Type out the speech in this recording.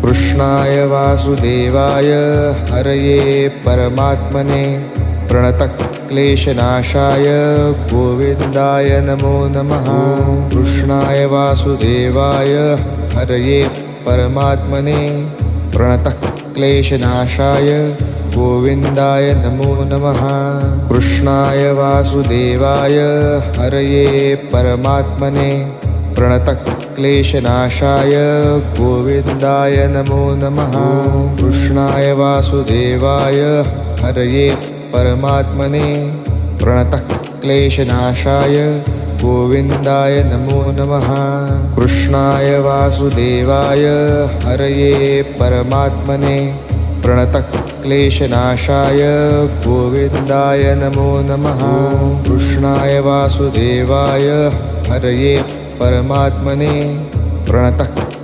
कृष्णाय वासुदेवाय हरये परमात्मने प्रणतक्लेशनाशाय गोविन्दाय नमो नमः। कृष्णाय वासुदेवाय हरये परमात्मने प्रणतक्लेशनाशाय गोविन्दाय नमो नमः। कृष्णाय वासुदेवाय हरये परमात्मने प्रणतक्लेशनाशाय गोविन्दाय नमो नमः। कृष्णाय वासुदेवाय हरये परमात्मने प्रणतक्लेशनाशाय गोविन्दाय नमो नमः। कृष्णाय वासुदेवाय हरये परमात्मने प्रणतक्लेशनाशाय गोविन्दाय नमो नमः। कृष्णाय वासुदेवाय हरये परमात्मने प्रणतक्लेशनाशाय